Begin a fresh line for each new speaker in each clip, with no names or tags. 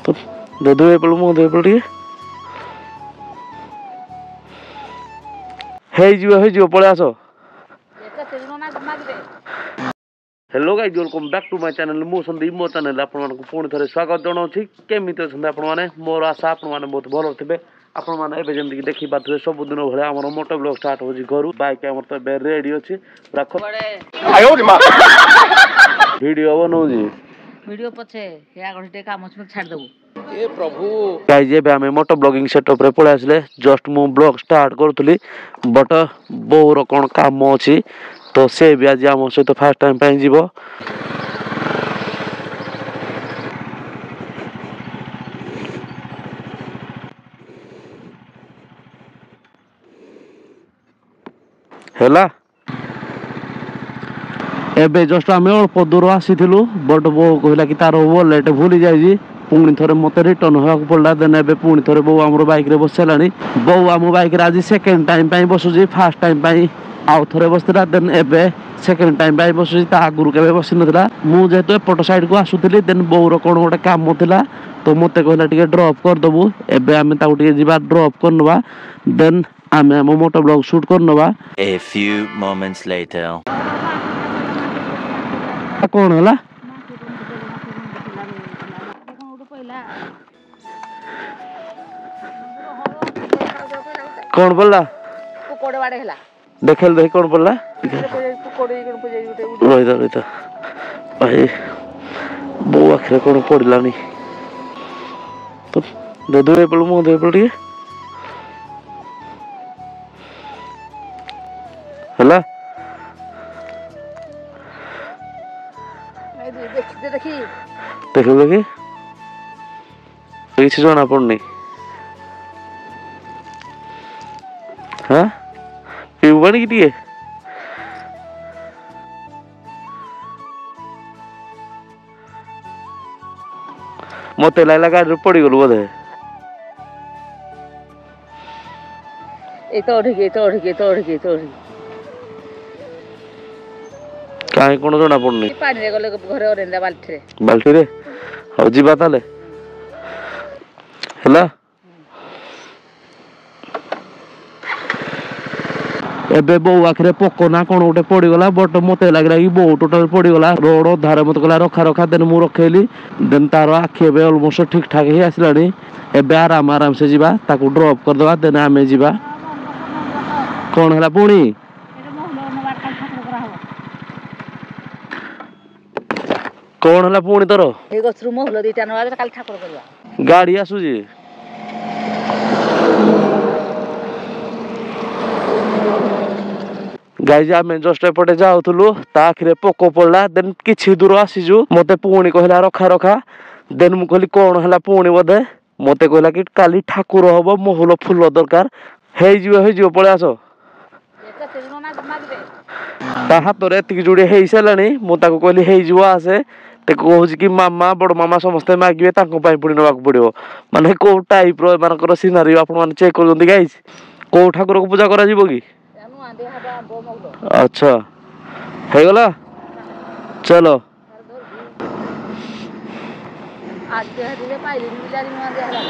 तो दे दो एपल मो दे एपल टिके हे जियो पळे आसो hello guys welcome back to my channel मो संदीप मो चैनल आपण मानक पुणी थरे स्वागत जणाउछि केमिति अछन आपण माने मोर आशा आपण माने बहुत भलो थिबे आपण माने एबे जेंति देखि पाथुए सब दिन भले हमर मोटो ब्लॉग स्टार्ट होछि घरु बाइक हमर त बे रेडी अछि राखो आयो रे मां वीडियो बनौजी
वीडियो पछे या गठे काम छ छाड़ दबो
ए प्रभु गाइस जे हमें मोटो ब्लॉगिंग सेटअप रे पळे आसले जस्ट मु ब्लॉग स्टार्ट करथुली बट बोर कोन काम अछि तो से भी आज आम सहित फास्ट टाइम पे जीव हैला एबे जस्ट आम अल्प दूर आसी बट बो कहला कि तार वॉलेट भूली जाइए पुणी थरे मत रिटर्न होगा पड़ा देन एबे पुणी थरे बो आम बाइक रे बसलानी बो आम बाइक रे आज सेकेंड टाइम पे बसुजी फास्ट टाइम पे आउ थरे बसला देन एबे सेकेंड टाइम पे बसुजी ता आगुरु केबे बसि नथला मु जेहेतु एपट साइड को आसुतली देन बोर कोन गोटे काम थिला तो मते कहला टिके ड्रॉप कर दबु एबे आमे ताउ टिके जिबा ड्रॉप करनवा देन आमे हम मोटो ब्लॉग शूट करनवा
A few moments later.
कौन हला कौन बोलला
कुकोड़े वाडे हला
देखल देख कौन बोलला
कुकोड़े कोन पे जाई
रोहित भाई बो आखिर कौन पड़लानी तो दे दो एपल मो दे एपल टिके हला
देखी
देखी किसी जना पड़नी हाँ पीऊ बन की टिके मत लाइला गाड़ी पड़ी गलु बोधे काहे कोन जना पड़नी
पानी रे गले घरे ओरेंदा
बाल्टी रे हो जीवा ताले हला एबे बो आखरे पको ना कोन उठे पड़ी गला बट मते लागला कि बो टोटल पड़ी गला रोड धारे मत गला रखा देन मु रखेली देन तार आखि एबे ऑलमोस्ट ठीक ठाक ही आसलानी एबे आराम से जीवा ताकू ड्रॉप कर दवा देन आमे जीवा कोन हला पुणी कौन हला पुणी तोर
ए गछरु मोहलो दिटा नवा काल ठाकुर करवा
गाड़ी आसुजी गाइज आमे जस्ट एपटे जाउथुलु ता आखिरे पोको पड़ला देन किछि दूर आसीजु मते पुणी कहला रखा देन मु कहली कोन हला पुणी बदे मते कहला कि काली ठाकुर हबो मोहलो फूल दरकार हे जियो पळे आसो ता हाथ रे एतिक जुडे हेई सलानी मु ताको कहली हेई जिवो आसे ते कहूछि कि मामा बड़ मामा समस्ते मागिबे ताको पाई पुणी नबाक पड़ियो माने को टाइप रो मानकर सिनारी आपण माने चेक करजोंदी गाइस को ठाकुर को पूजा करा जिवो की अच्छा हे गला चलो
आज के हदिले पाइली मिलारी नुआ दे हला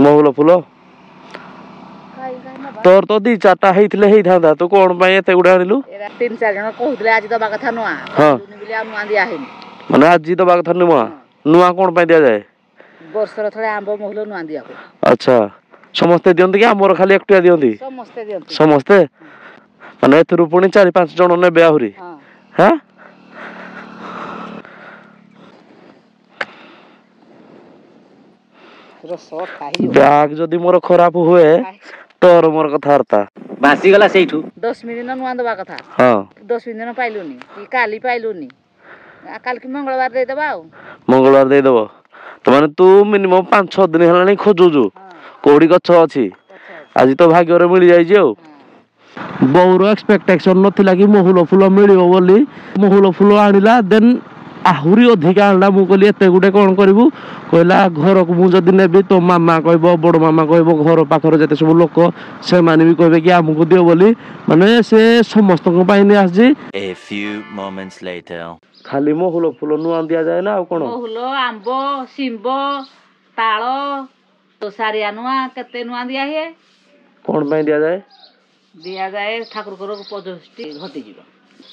मोहलो फुलो तोर तो दी चारटा हेइथिले हेइ थांदा तो कोन पाए एते गुडा आनिलु
एरा 3-4 जण कहउतले आज दबा कथा नुआ
हां
बिले आ नुआ दिया हेनी
माने आज दबा कथा नुआ कोन पाए दिया जाए
वर्षर थोड़े आंबो मोहलो नुआ दिया को
अच्छा समस्ते दियंती कि हमर खाली एकटिया दियंती समस्ते माने एथरु पुणी 4-5 जण ने बेआहुरी हां बैग जदि मोर खराब हुए तोर मोर कथा हरता
बासी गला सेइठू
10 मिनिट नुआ दबा कथा
हां
10 मिनिट पाइलुनी कि काली पाइलुनी काल की मंगलवार दे दबा
मंगलवार दे दबो तो माने तू मिनिमम 5-6 दिन हलानी खोजुजु कोडी गछ अछि आज तो भाग्य रे मिल जाई जेउ बहुरो एक्सपेक्टेशन नथिला कि मोहुलो फुलो मिलियो बोली मोहुलो फुलो आनिला देन ଆହୁରି ଅଧିକା ଆଣିଲା। ମୁଁ କହିଲି ଏତେ ଗୁଟେ କଣ କରିବୁ? କହିଲା ଘରକୁ ମୁଁ ଯଦି ନେବି ତୋ ମାମା କହିବ, ବଡ଼ ମାମା କହିବ, ଘର ପାଖରେ ଯେତେ ସବୁ ଲୋକ ସେମାନେ ବି କହିବେ କି ଆମକୁ ଦିଅ ବୋଲି। ମାନେ ସେ ସମସ୍ତଙ୍କ ପାଇଁ ନେଇ ଆସିଛି।
A few moments later.
ଖାଲି ମହୁଲ ଫୁଲ ନୂଆ ଦିଆଯାଏ ନା ଆଉ କଣ?
ମହୁଲ, ଆମ୍ବ, ଶିମ୍ବ, ତାଳ, ସାରିଆ ନୂଆ କେତେ ନୂଆ ଦିଆ ହୁଏ।
କଣ ପାଇଁ ଦିଆଯାଏ?
ଦିଆଯାଏ ଠାକୁରଙ୍କର ଉପଦୃଷ୍ଟି ଘଟିଯିବ।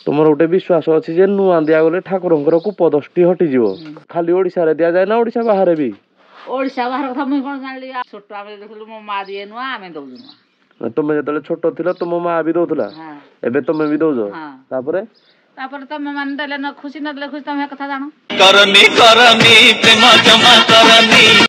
ତୁମର ଗୋଟେ ବିଶ୍ୱାସ ଅଛି ଯେ ନୂଆ ଦିଆଗଲେ ଠାକୁରଙ୍କର କୁପଦୃଷ୍ଟି ହଟିଯିବ। ଖାଲି ଓଡିଶାରେ ଦିଆଯାଏ ନା ଓଡିଶା ବାହାରେ ବି?
ଓଡିଶା ବାହାର କଥା ମୁଇଁ କଣ ଜାଣିଲି। ଛୋଟ ଆମେ ଦେଖିଲୁ ମୋ ମା ଦିଏ ନୂଆ, ଆମେ ଦଉଛୁ ନୂଆ।
ତମେ ଯେତେବେଳେ ଛୋଟ ଥିଲ ତୁମ ମା ବି ଦଉଥିଲା, ଏବେ ତମେ ବି ଦଉଛ। ତାପରେ
ତମେ ମାନେ ଦେଲେ ଖୁସି, ନଦେଲେ ଖୁସି, ତମେ କଥା ଜାଣ।
କରନି କରନି ପ୍ରେମ ଜମା କରନି।